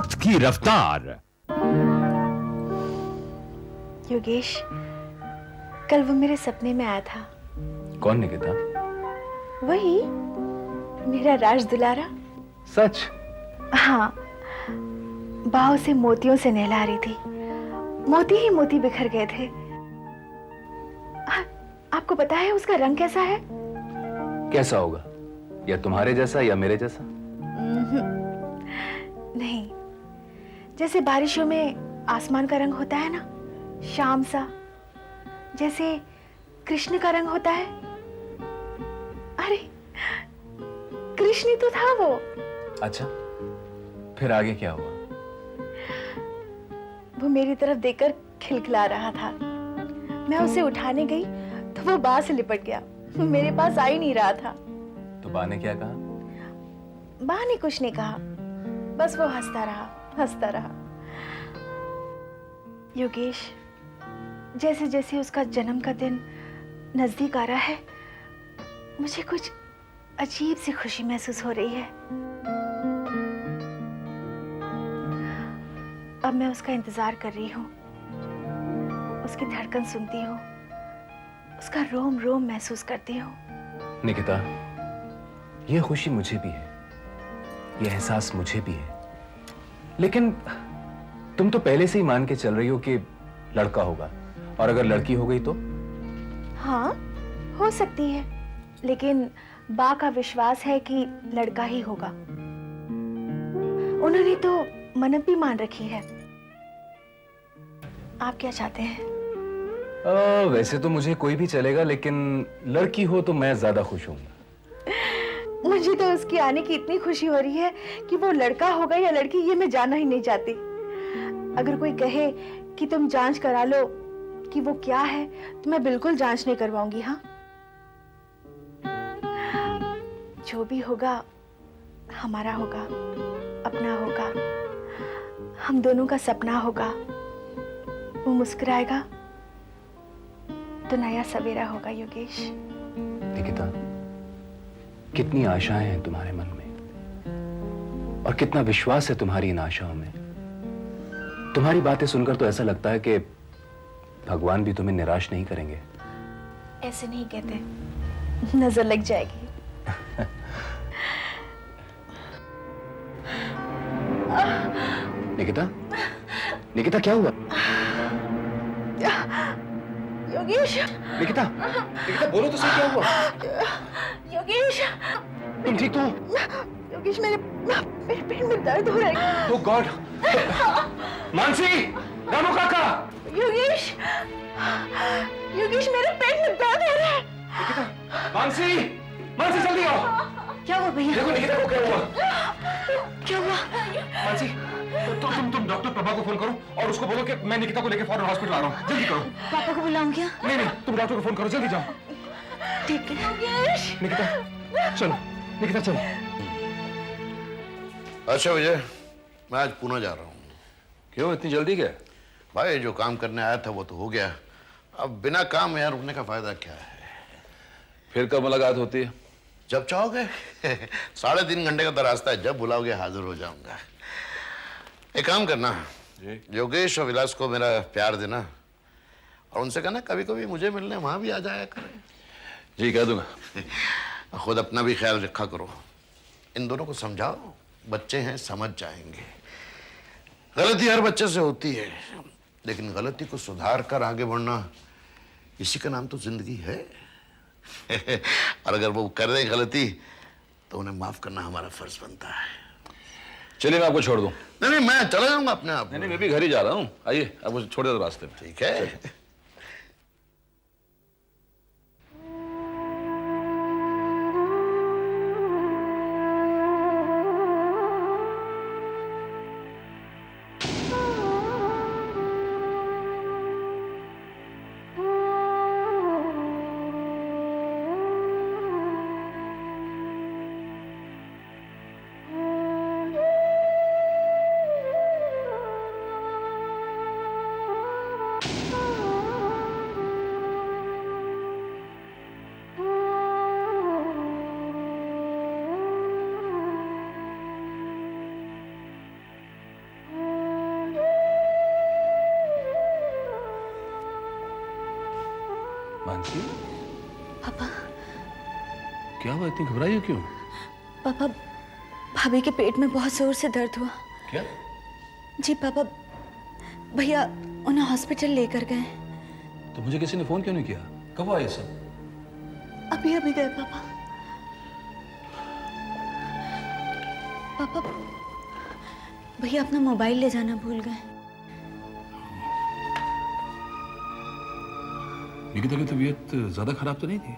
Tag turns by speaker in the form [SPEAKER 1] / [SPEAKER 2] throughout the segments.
[SPEAKER 1] मौत की रफ्तार।
[SPEAKER 2] योगेश, कल वो मेरे सपने में आया था।
[SPEAKER 3] कौन निकिता?
[SPEAKER 2] वही मेरा राज दुलारा।
[SPEAKER 3] सच?
[SPEAKER 2] हाँ, बाहों से मोतियों से नहला रही थी। मोती ही मोती बिखर गए थे। आपको पता है उसका रंग कैसा है?
[SPEAKER 3] कैसा होगा? या तुम्हारे जैसा या मेरे जैसा?
[SPEAKER 2] नहीं, जैसे बारिशों में आसमान का रंग होता है ना, शाम सा, जैसे कृष्ण का रंग होता है। अरे, कृष्ण ही तो था वो।
[SPEAKER 3] अच्छा, फिर आगे क्या हुआ?
[SPEAKER 2] वो मेरी तरफ देखकर खिलखिला रहा था। मैं उसे उठाने गई तो वो बाह से लिपट गया, मेरे पास आ ही नहीं रहा था।
[SPEAKER 3] तो बा ने क्या कहा?
[SPEAKER 2] बाह ने कुछ नहीं कहा, बस वो हंसता रहा, हंसता रहा। योगेश, जैसे जैसे उसका जन्म का दिन नजदीक आ रहा है, मुझे कुछ अजीब सी खुशी महसूस हो रही है। अब मैं उसका इंतजार कर रही हूँ, उसकी धड़कन सुनती हूँ, उसका रोम रोम महसूस करती हूँ।
[SPEAKER 3] निकिता, ये खुशी मुझे भी है, ये एहसास मुझे भी है, लेकिन तुम तो पहले से ही मान के चल रही हो कि लड़का होगा, और अगर लड़की हो गई तो?
[SPEAKER 2] हाँ, हो सकती है, लेकिन बा का विश्वास है कि लड़का ही होगा। उन्होंने तो मन्नत भी मान रखी है। आप क्या चाहते हैं?
[SPEAKER 3] वैसे तो मुझे कोई भी चलेगा, लेकिन लड़की हो तो मैं ज्यादा खुश हूँ।
[SPEAKER 2] मुझे तो उसकी आने की इतनी खुशी हो रही है कि वो लड़का होगा या लड़की, ये मैं जानना ही नहीं चाहती। अगर कोई कहे कि तुम जांच करा लो कि वो क्या है, तो मैं बिल्कुल जांच नहीं करवाऊंगी। हाँ, जो भी होगा हमारा होगा, अपना होगा, हम दोनों का सपना होगा। वो मुस्कुराएगा तो नया सवेरा होगा। योगेश,
[SPEAKER 3] निकिता, कितनी आशाएं हैं तुम्हारे मन में, और कितना विश्वास है तुम्हारी इन आशाओं में। तुम्हारी बातें सुनकर तो ऐसा लगता है कि भगवान भी तुम्हें निराश नहीं करेंगे।
[SPEAKER 2] ऐसे नहीं कहते, नजर लग जाएगी।
[SPEAKER 3] निकिता, निकिता क्या हुआ?
[SPEAKER 2] योगेश,
[SPEAKER 3] निकिता, निकिता बोलो तो सही, क्या हुआ?
[SPEAKER 2] योगेश,
[SPEAKER 3] तुम ठीक तो हो?
[SPEAKER 2] योगेश, मेरे पेट में दर्द हो रहा है।
[SPEAKER 3] Oh God! मानसी, रामू काका।
[SPEAKER 2] योगेश, योगेश, मेरे पेट में दर्द हो रहा है।
[SPEAKER 3] निकिता, मानसी, मानसी जल्दी आओ।
[SPEAKER 2] क्या हुआ भैया?
[SPEAKER 3] देखो निकिता को क्या हुआ?
[SPEAKER 2] क्या हुआ?
[SPEAKER 3] मानसी, तुम डॉक्टर प्रभा को फोन करो और उसको बोलो कि मैं निकिता को लेकर फौरन हॉस्पिटल आ रहा हूँ। जल्दी करो।
[SPEAKER 2] पापा को बुलाऊं क्या?
[SPEAKER 3] नहीं, तुम डॉक्टर को फोन करो, जल्दी जाओ।
[SPEAKER 2] ठीक है। योगेश,
[SPEAKER 3] निकिता, चलो, निकिता चलो।
[SPEAKER 4] अच्छा विजय, मैं आज पुणे जा रहा हूँ।
[SPEAKER 3] क्यों इतनी जल्दी क्या?
[SPEAKER 4] भाई जो काम करने आया था वो तो हो गया, अब बिना काम यहाँ रुकने का फायदा क्या है?
[SPEAKER 3] फिर कब मुलाकात होती है?
[SPEAKER 4] जब चाहोगे। 3.5 घंटे का तो रास्ता है, जब बुलाओगे हाजिर हो जाऊंगा। एक काम करना, योगेश और विलास को मेरा प्यार देना, और उनसे कहना कभी कभी मुझे मिलने वहां भी आ जाया करें।
[SPEAKER 3] जी कह दूंगा।
[SPEAKER 4] खुद अपना भी ख्याल रखा करो। इन दोनों को समझाओ, बच्चे हैं समझ जाएंगे। गलती हर बच्चे से होती है, लेकिन गलती को सुधार कर आगे बढ़ना, इसी का नाम तो जिंदगी है। और अगर वो कर दे गलती तो उन्हें माफ करना हमारा फर्ज बनता है।
[SPEAKER 3] चलिए मैं आपको छोड़ दूं।
[SPEAKER 4] नहीं, मैं चला जाऊंगा अपने आप।
[SPEAKER 3] नहीं, मैं भी घर ही जा रहा हूँ। आइए, आपको छोड़ दो रास्ते में।
[SPEAKER 4] ठीक है।
[SPEAKER 1] क्या हुआ, इतनी घबराई हो क्यों?
[SPEAKER 5] पापा, भाभी के पेट में बहुत जोर से दर्द हुआ।
[SPEAKER 1] क्या?
[SPEAKER 5] जी पापा, भैया उन्हें हॉस्पिटल लेकर गए।
[SPEAKER 1] तो मुझे किसी ने फोन क्यों नहीं किया? कब हुआ ये सब?
[SPEAKER 5] अभी अभी गए पापा। पापा, भैया अपना मोबाइल ले जाना भूल गए।
[SPEAKER 1] निकिता की तबीयत ज्यादा खराब तो नहीं थी?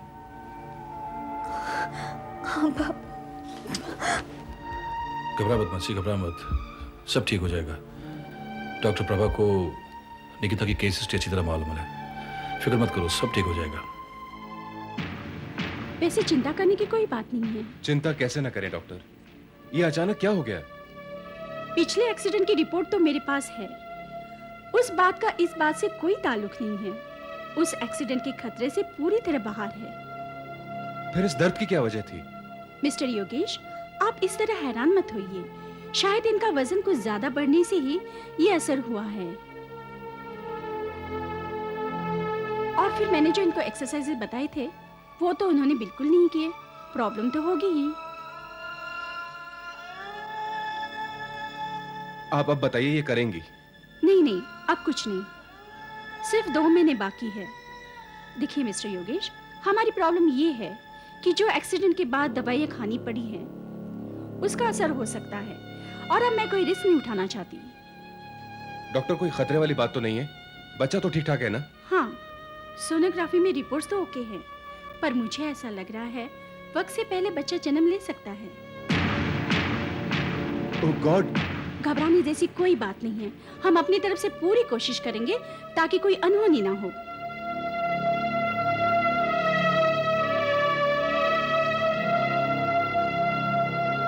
[SPEAKER 5] हाँ पापा।
[SPEAKER 1] घबरा मत मासी, घबरा मत, सब ठीक हो जाएगा। डॉक्टर प्रभा को निकिता की केस हिस्ट्री अच्छी तरह मालूम है, फिक्र मत करो, सब ठीक हो जाएगा।
[SPEAKER 6] वैसे चिंता करने की कोई बात नहीं है।
[SPEAKER 3] चिंता कैसे ना करें डॉक्टर, ये अचानक क्या हो गया?
[SPEAKER 6] पिछले एक्सीडेंट की रिपोर्ट तो मेरे पास है। उस बात का इस बात से कोई ताल्लुक नहीं है। उस एक्सीडेंट के खतरे से पूरी तरह बाहर है।
[SPEAKER 3] फिर इस दर्द की क्या वजह थी?
[SPEAKER 6] मिस्टर योगेश, आप इस तरह हैरान मत होइए। शायद इनका वजन कुछ ज्यादा बढ़ने से ही ये असर हुआ है। और फिर मैंने जो इनको एक्सरसाइजेज बताए थे वो तो उन्होंने बिल्कुल नहीं किए। प्रॉब्लम तो होगी ही।
[SPEAKER 3] आप अब बताइए, ये करेंगी?
[SPEAKER 6] नहीं, अब कुछ नहीं, सिर्फ 2 महीने बाकी है। देखिए मिस्टर योगेश, हमारी प्रॉब्लम ये है कि जो एक्सीडेंट के बाद दवाइयाँ खानी पड़ी हैं उसका असर हो सकता है, और अब मैं कोई रिस्क नहीं उठाना चाहती।
[SPEAKER 3] डॉक्टर, कोई खतरे वाली बात तो नहीं है? बच्चा तो ठीक ठाक है ना?
[SPEAKER 6] हाँ, सोनोग्राफी में रिपोर्ट्स तो ओके हैं, पर मुझे ऐसा लग रहा है वक्त से पहले बच्चा जन्म ले सकता है।
[SPEAKER 3] ओह गॉड!
[SPEAKER 6] घबराने जैसी कोई बात नहीं है। हम अपनी तरफ से पूरी कोशिश करेंगे ताकि कोई अनहोनी ना हो।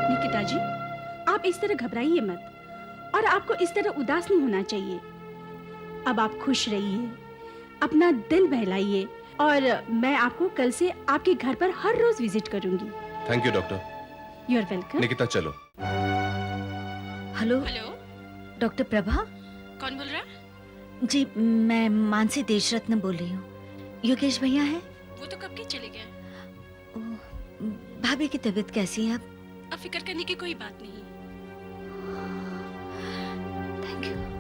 [SPEAKER 6] निकिता जी, आप इस तरह घबराइए मत, और आपको इस तरह उदास नहीं होना चाहिए। अब आप खुश रहिए, अपना दिल बहलाइए, और मैं आपको कल से आपके घर पर हर रोज विजिट करूंगी।
[SPEAKER 3] Thank you doctor.
[SPEAKER 6] You are welcome.
[SPEAKER 3] Nikita चलो।
[SPEAKER 5] Hello
[SPEAKER 6] hello,
[SPEAKER 5] doctor Prabha.
[SPEAKER 6] कौन बोल रहा?
[SPEAKER 5] जी मैं मानसी देशरत्न बोल रही हूँ। योगेश भैया है?
[SPEAKER 6] वो तो कब के चले गए।
[SPEAKER 5] भाभी की तबीयत कैसी है अब?
[SPEAKER 6] अब फिक्र करने की कोई बात नहीं।
[SPEAKER 5] Thank you.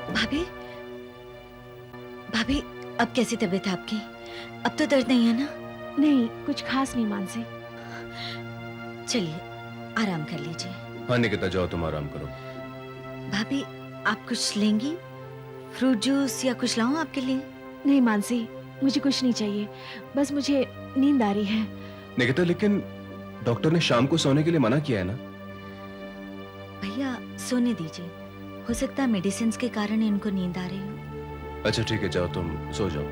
[SPEAKER 5] भाभी, भाभी अब कैसी तबीयत है आपकी? अब तो दर्द नहीं है ना?
[SPEAKER 2] नहीं, कुछ खास नहीं मानसी।
[SPEAKER 5] चलिए आराम कर लीजिए।
[SPEAKER 3] हाँ निकिता, जाओ तुम आराम करो।
[SPEAKER 5] भाभी आप कुछ लेंगी? फ्रूट जूस या कुछ लाऊं आपके लिए?
[SPEAKER 2] नहीं मानसी, मुझे कुछ नहीं चाहिए, बस मुझे नींद आ रही है।
[SPEAKER 3] निकिता, लेकिन डॉक्टर ने शाम को सोने के लिए मना किया है ना?
[SPEAKER 5] भैया सोने दीजिए, हो सकता है मेडिसिन के कारण इनको नींद आ रही हो।
[SPEAKER 3] अच्छा ठीक है, जाओ तुम सो जाओ।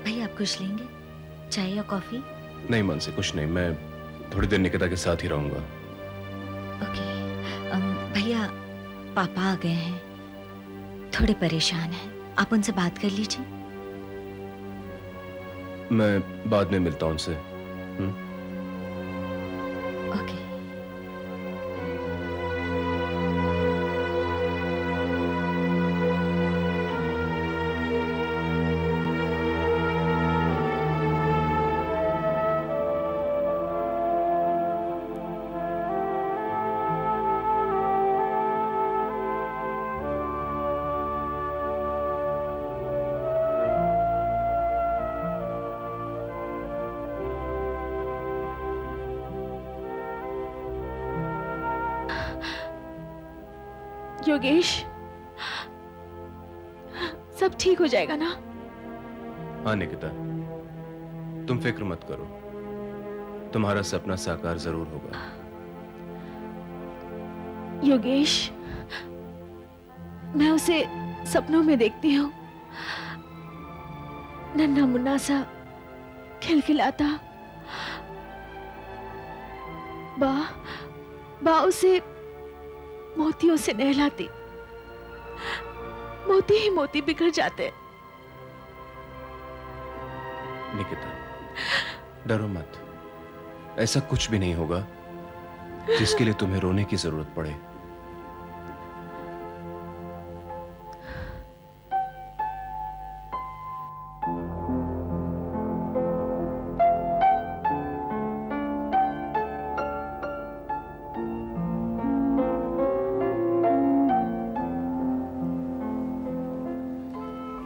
[SPEAKER 5] भैया आप कुछ लेंगे? चाय या कॉफी?
[SPEAKER 3] नहीं मानसी, कुछ नहीं, मैं थोड़ी देर निकिता के साथ ही रहूंगा।
[SPEAKER 5] ओके। भैया पापा आ गए हैं, थोड़े परेशान हैं, आप उनसे बात कर लीजिए।
[SPEAKER 3] मैं बाद में मिलता हूं उनसे।
[SPEAKER 5] ओके।
[SPEAKER 2] योगेश, सब ठीक हो जाएगा ना?
[SPEAKER 3] हाँ निकिता, तुम फिक्र मत करो, तुम्हारा सपना साकार जरूर होगा।
[SPEAKER 2] योगेश, मैं उसे सपनों में देखती हूँ, नन्हा मुन्ना सा खिलखिलाता, बा उसे मोतियों से नहलाती, मोती ही मोती बिखर जाते।
[SPEAKER 3] निकिता, डरो मत। ऐसा कुछ भी नहीं होगा जिसके लिए तुम्हें रोने की जरूरत पड़े।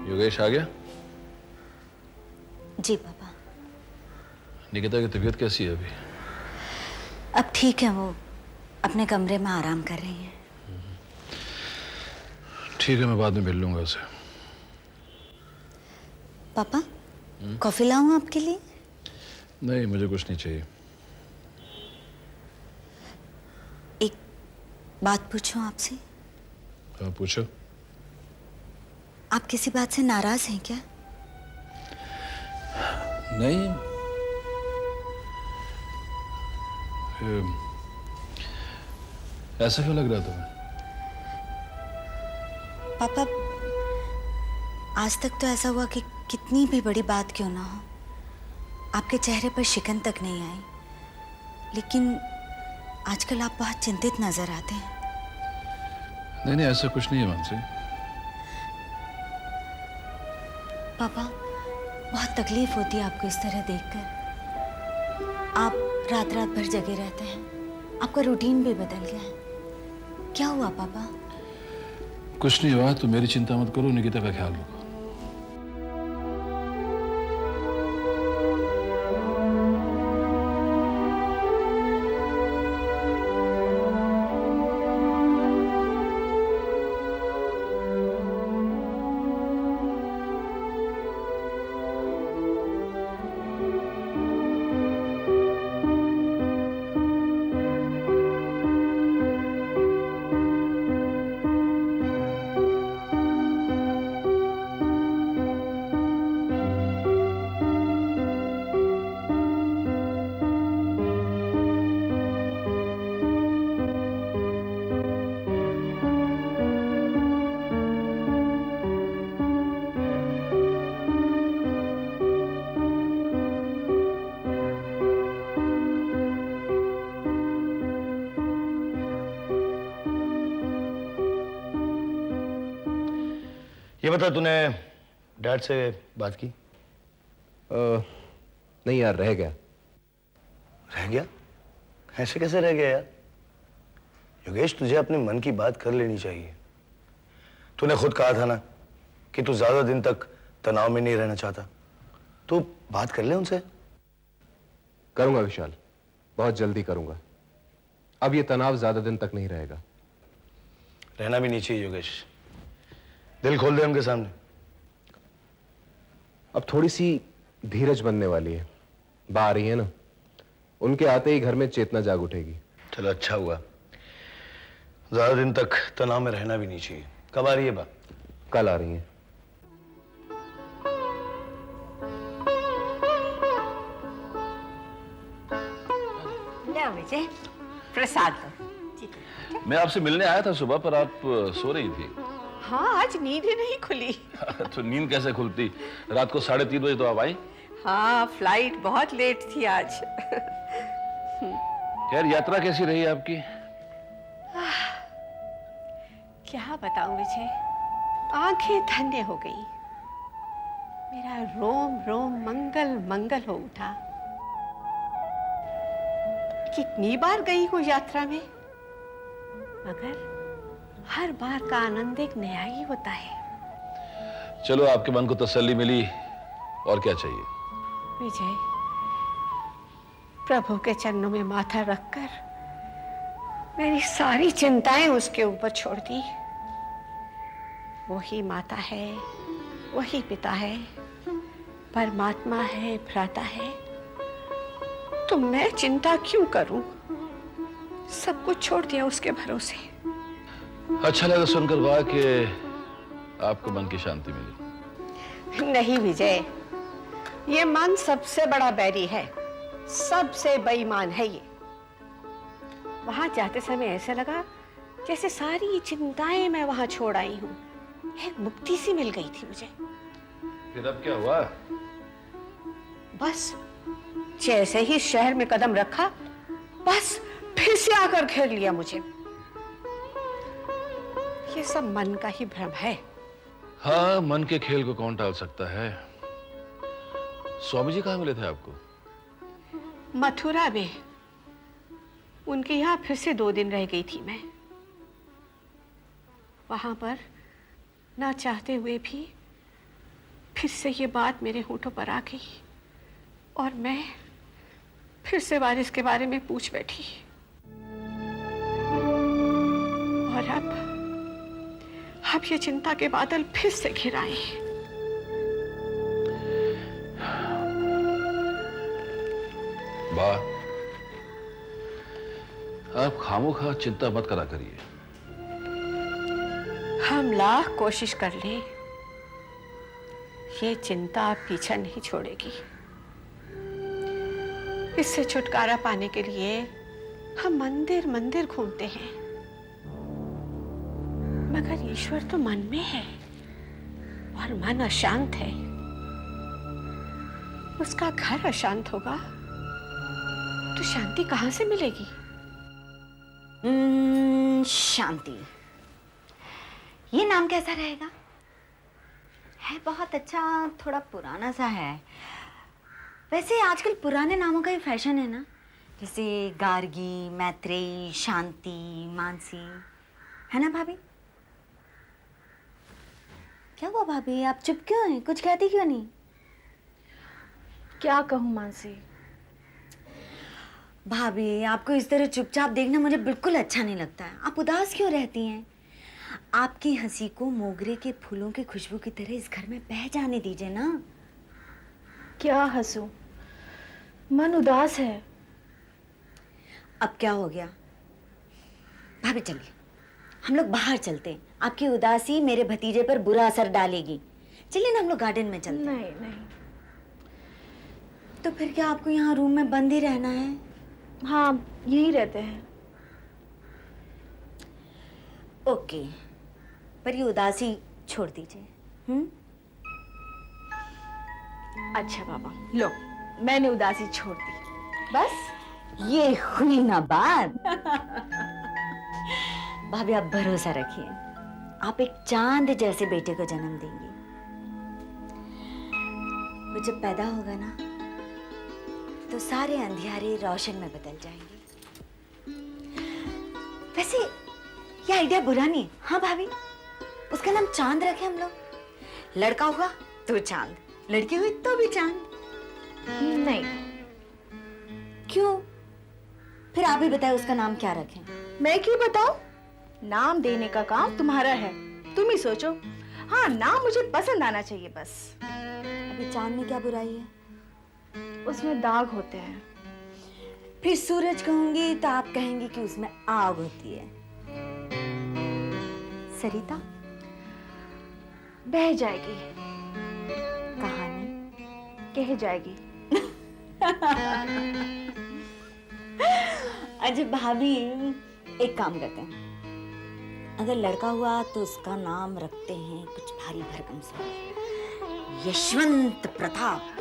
[SPEAKER 1] योगेश आ गया?
[SPEAKER 5] जी पापा।
[SPEAKER 1] निकिता की तबीयत कैसी है अभी?
[SPEAKER 5] अब ठीक है, वो अपने कमरे में आराम कर रही हैं।
[SPEAKER 1] ठीक है, मैं बाद में मिल लूंगा उसे।
[SPEAKER 5] पापा, कॉफी लाऊं आपके लिए?
[SPEAKER 1] नहीं, मुझे कुछ नहीं चाहिए।
[SPEAKER 5] एक बात पूछूं आपसे?
[SPEAKER 1] हाँ, पूछो।
[SPEAKER 5] आप किसी बात से नाराज हैं क्या?
[SPEAKER 1] नहीं, ऐसा क्यों लग रहा तुम्हें?
[SPEAKER 5] पापा, आज तक तो ऐसा हुआ कि कितनी भी बड़ी बात क्यों ना हो, आपके चेहरे पर शिकन तक नहीं आई, लेकिन आजकल आप बहुत चिंतित नजर आते हैं।
[SPEAKER 1] नहीं नहीं, ऐसा कुछ नहीं है मानसी।
[SPEAKER 5] पापा, बहुत तकलीफ होती है आपको इस तरह देखकर। आप रात रात भर जगे रहते हैं, आपका रूटीन भी बदल गया है। क्या हुआ पापा?
[SPEAKER 1] कुछ नहीं हुआ, तुम मेरी चिंता मत करो, निकिता का ख्याल रखो।
[SPEAKER 7] ये बता, तूने डैड से बात की?
[SPEAKER 3] नहीं यार, रह गया।
[SPEAKER 7] रह गया? ऐसे कैसे रह गया यार? योगेश, तुझे अपने मन की बात कर लेनी चाहिए। तूने खुद कहा था ना कि तू ज्यादा दिन तक तनाव में नहीं रहना चाहता। तो बात कर ले उनसे।
[SPEAKER 3] करूंगा विशाल, बहुत जल्दी करूंगा। अब ये तनाव ज्यादा दिन तक नहीं रहेगा।
[SPEAKER 7] रहना भी नहीं चाहिए योगेश। दिल खोल दे उनके सामने।
[SPEAKER 3] अब थोड़ी सी धीरज बनने वाली है। बा आ रही है ना, उनके आते ही घर में चेतना जाग उठेगी।
[SPEAKER 7] चलो, अच्छा हुआ। ज्यादा दिन तक तनाव में रहना भी नहीं चाहिए। कब आ रही है बा?
[SPEAKER 3] कल आ रही है।
[SPEAKER 8] लो विजय, प्रसाद लो।
[SPEAKER 1] मैं आपसे मिलने आया था सुबह, पर आप सो रही थी।
[SPEAKER 8] हाँ, आज नींद ही नहीं खुली।
[SPEAKER 1] तो नींद कैसे खुलती? रात को 3:30 बजे तो आप आई।
[SPEAKER 8] हाँ, फ्लाइट बहुत लेट थी आज।
[SPEAKER 1] यार, यात्रा कैसी रही आपकी?
[SPEAKER 8] क्या बताऊं विजय, आंखें धन्य हो गई। मेरा रोम रोम मंगल मंगल हो उठा। कितनी बार गई हूँ यात्रा में, मगर हर बार का आनंद एक नया ही होता है।
[SPEAKER 1] चलो, आपके मन को तसल्ली मिली, और क्या चाहिए?
[SPEAKER 8] विजय, प्रभु के चरणों में माथा रखकर मेरी सारी चिंताएं उसके ऊपर छोड़ दी। वही माता है, वही पिता है, परमात्मा है, भ्राता है। तो मैं चिंता क्यों करूं? सब कुछ छोड़ दिया उसके भरोसे।
[SPEAKER 1] अच्छा लगा सुनकर वाह कि आपको मन की शांति मिली।
[SPEAKER 8] नहीं विजय, ये मन सबसे बड़ा बैरी है, सबसे बेईमान है ये। वहां जाते समय ऐसा लगा जैसे सारी चिंताएं मैं वहां छोड़ आई हूं। एक मुक्ति सी मिल गई थी मुझे।
[SPEAKER 1] फिर अब क्या हुआ?
[SPEAKER 8] बस जैसे ही शहर में कदम रखा, बस फिर से आकर घेर लिया मुझे। ये सब मन का ही भ्रम है।
[SPEAKER 1] हाँ, मन के खेल को कौन टाल सकता है। स्वामी जी कहाँ मिले थे आपको?
[SPEAKER 8] मथुरा में। उनके यहाँ फिर से 2 दिन रह गई थी मैं। वहां पर ना चाहते हुए भी फिर से ये बात मेरे होठों पर आ गई और मैं फिर से वारिस के बारे में पूछ बैठी। और अब ये चिंता के बादल फिर से घिर आए।
[SPEAKER 1] वाह, आप खामोखा चिंता मत करा करिए।
[SPEAKER 8] हम लाख कोशिश कर लें, ये चिंता पीछा नहीं छोड़ेगी। इससे छुटकारा पाने के लिए हम मंदिर मंदिर घूमते हैं, मगर ईश्वर तो मन में है और मन अशांत है। उसका घर अशांत होगा तो शांति कहां से मिलेगी?
[SPEAKER 5] शांति, ये नाम कैसा रहेगा? है बहुत अच्छा, थोड़ा पुराना सा है। वैसे आजकल पुराने नामों का ही फैशन है ना, जैसे गार्गी, मैत्रेयी, शांति, मानसी, है ना भाभी? क्या हुआ भाभी, आप चुप क्यों हैं? कुछ कहती क्यों नहीं?
[SPEAKER 2] क्या कहूँ मानसी?
[SPEAKER 5] भाभी, आपको इस तरह चुपचाप देखना मुझे बिल्कुल अच्छा नहीं लगता है। आप उदास क्यों रहती हैं? आपकी हंसी को मोगरे के फूलों की खुशबू की तरह इस घर में बह जाने दीजिए ना।
[SPEAKER 2] क्या हंसूं? मन उदास है।
[SPEAKER 5] अब क्या हो गया? भाभी चलिए, हम लोग बाहर चलते हैं। आपकी उदासी मेरे भतीजे पर बुरा असर डालेगी। चलिए ना, हम लोग गार्डन में चलते हैं।
[SPEAKER 2] नहीं नहीं।
[SPEAKER 5] तो फिर क्या आपको यहाँ रूम में बंद ही रहना है?
[SPEAKER 2] हाँ, यहीं रहते हैं।
[SPEAKER 5] ओके, पर ये उदासी छोड़ दीजिए।
[SPEAKER 2] अच्छा बाबा, लो मैंने उदासी छोड़ दी। बस
[SPEAKER 5] ये हुई ना बात। भाभी आप भरोसा रखिए, आप एक चांद जैसे बेटे को जन्म देंगी। वो जब पैदा होगा ना, तो सारे अंधियारे रोशन में बदल जाएंगे। वैसे ये आइडिया बुरा नहीं। हाँ भाभी, उसका नाम चांद रखे हम लोग। लड़का हुआ तो चांद, लड़की हुई तो भी चांद।
[SPEAKER 2] नहीं।
[SPEAKER 5] क्यों? फिर आप ही बताएं उसका नाम क्या रखें।
[SPEAKER 2] मैं क्यों बताऊं? नाम देने का काम तुम्हारा है, तुम ही सोचो। हाँ, नाम मुझे पसंद आना चाहिए बस।
[SPEAKER 5] अभी चांद में क्या बुराई है?
[SPEAKER 2] उसमें दाग होते हैं।
[SPEAKER 5] फिर सूरज कहूंगी तो आप कहेंगे कि उसमें आग होती है। सरिता
[SPEAKER 2] बह जाएगी,
[SPEAKER 5] कहानी
[SPEAKER 2] कह जाएगी।
[SPEAKER 5] अच्छा भाभी, एक काम करते हैं, अगर लड़का हुआ तो उसका नाम रखते हैं कुछ भारी भरकम सा, यशवंत प्रताप।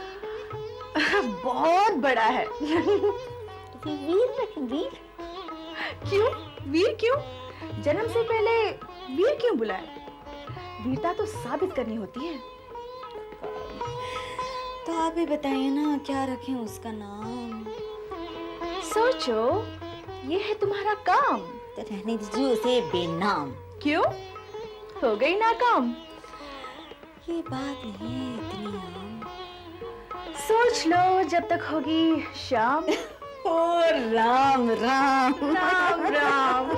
[SPEAKER 2] बहुत बड़ा है।
[SPEAKER 5] तो फिर वीर रखें, वीर।
[SPEAKER 2] क्यों वीर? क्यों जन्म से पहले वीर क्यों बुलाए? वीरता तो साबित करनी होती है।
[SPEAKER 5] तो आप ही बताइए ना, क्या रखें उसका नाम?
[SPEAKER 2] सोचो, ये है तुम्हारा काम।
[SPEAKER 5] तो रहने दीजिए उसे बेनाम।
[SPEAKER 2] क्यों? हो गई नाकाम?
[SPEAKER 5] ये बात नहीं है इतनी आम।
[SPEAKER 2] सोच लो जब तक होगी शाम।
[SPEAKER 5] ओ राम राम
[SPEAKER 2] राम राम।